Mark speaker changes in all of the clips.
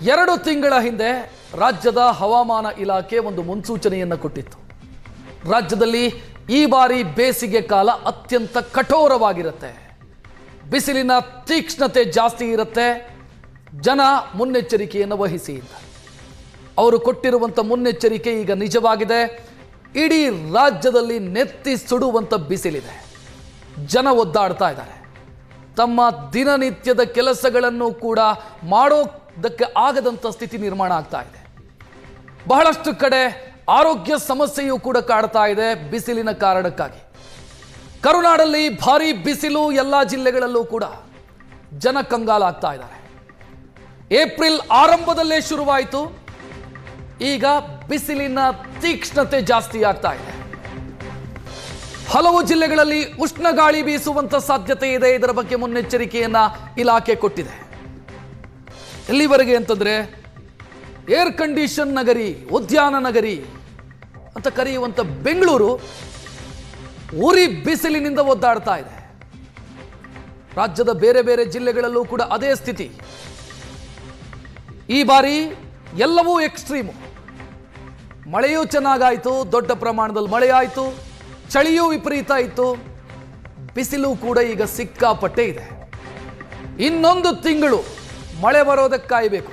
Speaker 1: 2 ತಿಂಗಳ ಹಿಂದೆ ರಾಜ್ಯದ ಹವಾಮಾನ ಇಲಾಖೆ ಒಂದು ಮುನ್ಸೂಚನೆಯನ್ನು ಕೊಟ್ಟಿತ್ತು. ರಾಜ್ಯದಲ್ಲಿ ಈ ಬಾರಿ ಬೇಸಿಗೆ ಕಾಲ ಅತ್ಯಂತ ಕಠೋರವಾಗಿರುತ್ತೆ, ಬಿಸಿಲಿನ ತೀಕ್ಷ್ಣತೆ ಜಾಸ್ತಿ ಇರುತ್ತೆ, ಜನ ಮುನ್ನೆಚ್ಚರಿಕೆಯನ್ನು ವಹಿಸಿ ಅಂತ ಅವರು ಕೊಟ್ಟಿರುವಂಥ ಮುನ್ನೆಚ್ಚರಿಕೆ ಈಗ ನಿಜವಾಗಿದೆ. ಇಡೀ ರಾಜ್ಯದಲ್ಲಿ ನೆತ್ತಿ ಸುಡುವಂಥ ಬಿಸಿಲಿದೆ, ಜನ ಒದ್ದಾಡ್ತಾ ಇದ್ದಾರೆ. ತಮ್ಮ ದಿನನಿತ್ಯದ ಕೆಲಸಗಳನ್ನು ಕೂಡ ಮಾಡೋದಕ್ಕೆ ಆಗದಂಥ ಸ್ಥಿತಿ ನಿರ್ಮಾಣ ಆಗ್ತಾ ಇದೆ. ಬಹಳಷ್ಟು ಕಡೆ ಆರೋಗ್ಯ ಸಮಸ್ಯೆಯೂ ಕೂಡ ಕಾಡ್ತಾ ಇದೆ ಬಿಸಿಲಿನ ಕಾರಣಕ್ಕಾಗಿ. ಕರುನಾಡಲ್ಲಿ ಭಾರಿ ಬಿಸಿಲು, ಎಲ್ಲ ಜಿಲ್ಲೆಗಳಲ್ಲೂ ಕೂಡ ಜನ ಕಂಗಾಲಾಗ್ತಾ ಇದ್ದಾರೆ. ಏಪ್ರಿಲ್ ಆರಂಭದಲ್ಲೇ ಶುರುವಾಯಿತು, ಈಗ ಬಿಸಿಲಿನ ತೀಕ್ಷ್ಣತೆ ಜಾಸ್ತಿ ಆಗ್ತಾ ಇದೆ. ಹಲವು ಜಿಲ್ಲೆಗಳಲ್ಲಿ ಉಷ್ಣ ಗಾಳಿ ಬೀಸುವಂತ ಸಾಧ್ಯತೆ ಇದೆ. ಇದರ ಬಗ್ಗೆ ಮುನ್ನೆಚ್ಚರಿಕೆಯನ್ನ ಇಲಾಖೆ ಕೊಟ್ಟಿದೆ. ಎಲ್ಲಿವರೆಗೆ ಅಂತಂದ್ರೆ ಏರ್ ಕಂಡೀಷನ್ ನಗರಿ, ಉದ್ಯಾನ ನಗರಿ ಅಂತ ಕರೆಯುವಂತ ಬೆಂಗಳೂರು ಉರಿ ಬಿಸಿಲಿನಿಂದ ಒದ್ದಾಡ್ತಾ ಇದೆ. ರಾಜ್ಯದ ಬೇರೆ ಬೇರೆ ಜಿಲ್ಲೆಗಳಲ್ಲೂ ಕೂಡ ಅದೇ ಸ್ಥಿತಿ. ಈ ಬಾರಿ ಎಲ್ಲವೂ ಎಕ್ಸ್ಟ್ರೀಮು. ಮಳೆಯೂ ಚೆನ್ನಾಗಾಯಿತು, ದೊಡ್ಡ ಪ್ರಮಾಣದಲ್ಲಿ ಮಳೆ ಆಯಿತು, ಚಳಿಯೂ ವಿಪರೀತ ಇತ್ತು, ಬಿಸಿಲು ಕೂಡ ಈಗ ಸಿಕ್ಕಾಪಟ್ಟೆ ಇದೆ. ಇನ್ನೊಂದು ತಿಂಗಳು ಮಳೆ ಬರೋದಕ್ಕೆ ಕಾಯಬೇಕು.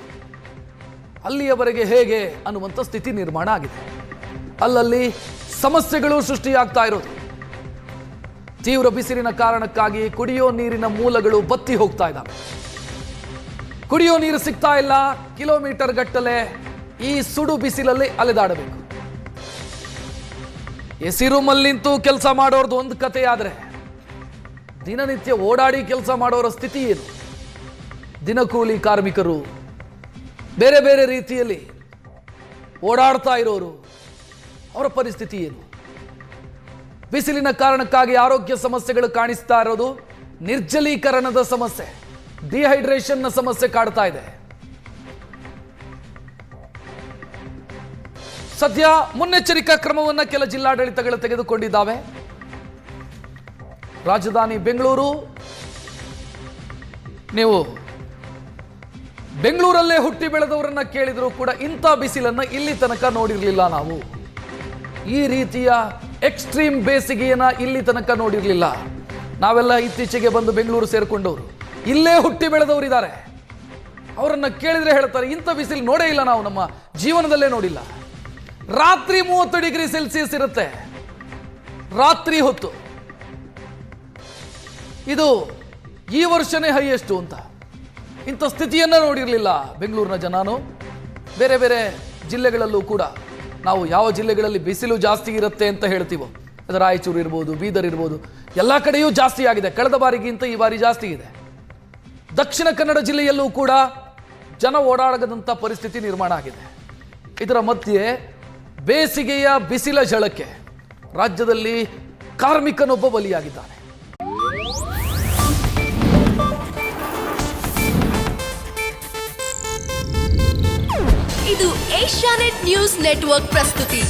Speaker 1: ಅಲ್ಲಿಯವರೆಗೆ ಹೇಗೆ ಅನ್ನುವಂಥ ಸ್ಥಿತಿ ನಿರ್ಮಾಣ ಆಗಿದೆ. ಅಲ್ಲಲ್ಲಿ ಸಮಸ್ಯೆಗಳು ಸೃಷ್ಟಿಯಾಗ್ತಾ ಇರೋದು. ತೀವ್ರ ಬಿಸಿಲಿನ ಕಾರಣಕ್ಕಾಗಿ ಕುಡಿಯೋ ನೀರಿನ ಮೂಲಗಳು ಬತ್ತಿ ಹೋಗ್ತಾ ಇದ್ದಾವೆ. ಕುಡಿಯೋ ನೀರು ಸಿಗ್ತಾ ಇಲ್ಲ. ಕಿಲೋಮೀಟರ್ ಗಟ್ಟಲೆ ಈ ಸುಡು ಬಿಸಿಲಲ್ಲಿ ಅಲೆದಾಡಬೇಕು. ಎಸಿ ರೂಮಲ್ಲಿ ನಿಂತು ಕೆಲಸ ಮಾಡೋರ್ದು ಒಂದು ಕತೆ ಆದರೆ ದಿನನಿತ್ಯ ಓಡಾಡಿ ಕೆಲಸ ಮಾಡೋರ ಸ್ಥಿತಿ ಏನು? ದಿನಕೂಲಿ ಕಾರ್ಮಿಕರು, ಬೇರೆ ಬೇರೆ ರೀತಿಯಲ್ಲಿ ಓಡಾಡ್ತಾ ಇರೋರು, ಅವರ ಪರಿಸ್ಥಿತಿ ಏನು? ಬಿಸಿಲಿನ ಕಾರಣಕ್ಕಾಗಿ ಆರೋಗ್ಯ ಸಮಸ್ಯೆಗಳು ಕಾಣಿಸ್ತಾ ಇರೋದು. ನಿರ್ಜಲೀಕರಣದ ಸಮಸ್ಯೆ, ಡಿಹೈಡ್ರೇಷನ್ನ ಸಮಸ್ಯೆ ಕಾಡ್ತಾ ಇದೆ. ಸದ್ಯ ಮುನ್ನೆಚ್ಚರಿಕಾ ಕ್ರಮವನ್ನು ಕೆಲ ಜಿಲ್ಲಾಡಳಿತಗಳು ತೆಗೆದುಕೊಂಡಿದ್ದಾವೆ. ರಾಜಧಾನಿ ಬೆಂಗಳೂರು, ನೀವು ಬೆಂಗಳೂರಲ್ಲೇ ಹುಟ್ಟಿ ಬೆಳೆದವರನ್ನ ಕೇಳಿದ್ರು ಕೂಡ ಇಂಥ ಬಿಸಿಲನ್ನ ಇಲ್ಲಿ ತನಕ ನೋಡಿರಲಿಲ್ಲ ನಾವು. ಈ ರೀತಿಯ ಎಕ್ಸ್ಟ್ರೀಮ್ ಬೇಸಿಗೆಯನ್ನ ಇಲ್ಲಿ ತನಕ ನೋಡಿರಲಿಲ್ಲ. ನಾವೆಲ್ಲ ಇತ್ತೀಚೆಗೆ ಬಂದು ಬೆಂಗಳೂರು ಸೇರ್ಕೊಂಡವರು, ಇಲ್ಲೇ ಹುಟ್ಟಿ ಬೆಳೆದವರಿದ್ದಾರೆ. ಅವರನ್ನ ಕೇಳಿದ್ರೆ ಹೇಳ್ತಾರೆ, ಇಂಥ ಬಿಸಿಲು ನೋಡೇ ಇಲ್ಲ ನಾವು, ನಮ್ಮ ಜೀವನದಲ್ಲೇ ನೋಡಿಲ್ಲ. ರಾತ್ರಿ 30 ಡಿಗ್ರಿ ಸೆಲ್ಸಿಯಸ್ ಇರುತ್ತೆ, ರಾತ್ರಿ ಹೊತ್ತು. ಇದು ಈ ವರ್ಷನೇ ಹೈಯೆಸ್ಟ್ ಅಂತ. ಇಂಥ ಸ್ಥಿತಿಯನ್ನ ನೋಡಿರಲಿಲ್ಲ ಬೆಂಗಳೂರಿನ ಜನನು. ಬೇರೆ ಬೇರೆ ಜಿಲ್ಲೆಗಳಲ್ಲೂ ಕೂಡ ನಾವು ಯಾವ ಜಿಲ್ಲೆಗಳಲ್ಲಿ ಬಿಸಿಲು ಜಾಸ್ತಿ ಇರುತ್ತೆ ಅಂತ ಹೇಳ್ತೀವೋ, ಅದು ರಾಯಚೂರು ಇರ್ಬೋದು, ಬೀದರ್ ಇರ್ಬೋದು, ಎಲ್ಲ ಕಡೆಯೂ ಜಾಸ್ತಿ ಆಗಿದೆ. ಕಳೆದ ಬಾರಿಗಿಂತ ಈ ಬಾರಿ ಜಾಸ್ತಿ ಇದೆ. ದಕ್ಷಿಣ ಕನ್ನಡ ಜಿಲ್ಲೆಯಲ್ಲೂ ಕೂಡ ಜನ ಓಡಾಡದಂಥ ಪರಿಸ್ಥಿತಿ ನಿರ್ಮಾಣ ಆಗಿದೆ. ಇದರ ಮಧ್ಯೆ ಬೇಸಿಗೆಯ ಬಿಸಿಲ ಝಳಕ್ಕೆ ರಾಜ್ಯದಲ್ಲಿ ಕಾರ್ಮಿಕನೊಬ್ಬ ಬಲಿಯಾಗಿದ್ದಾನೆ.
Speaker 2: ಇದು ಏಷ್ಯಾನೆಟ್ ನ್ಯೂಸ್ ನೆಟ್ವರ್ಕ್ ಪ್ರಸ್ತುತಿ.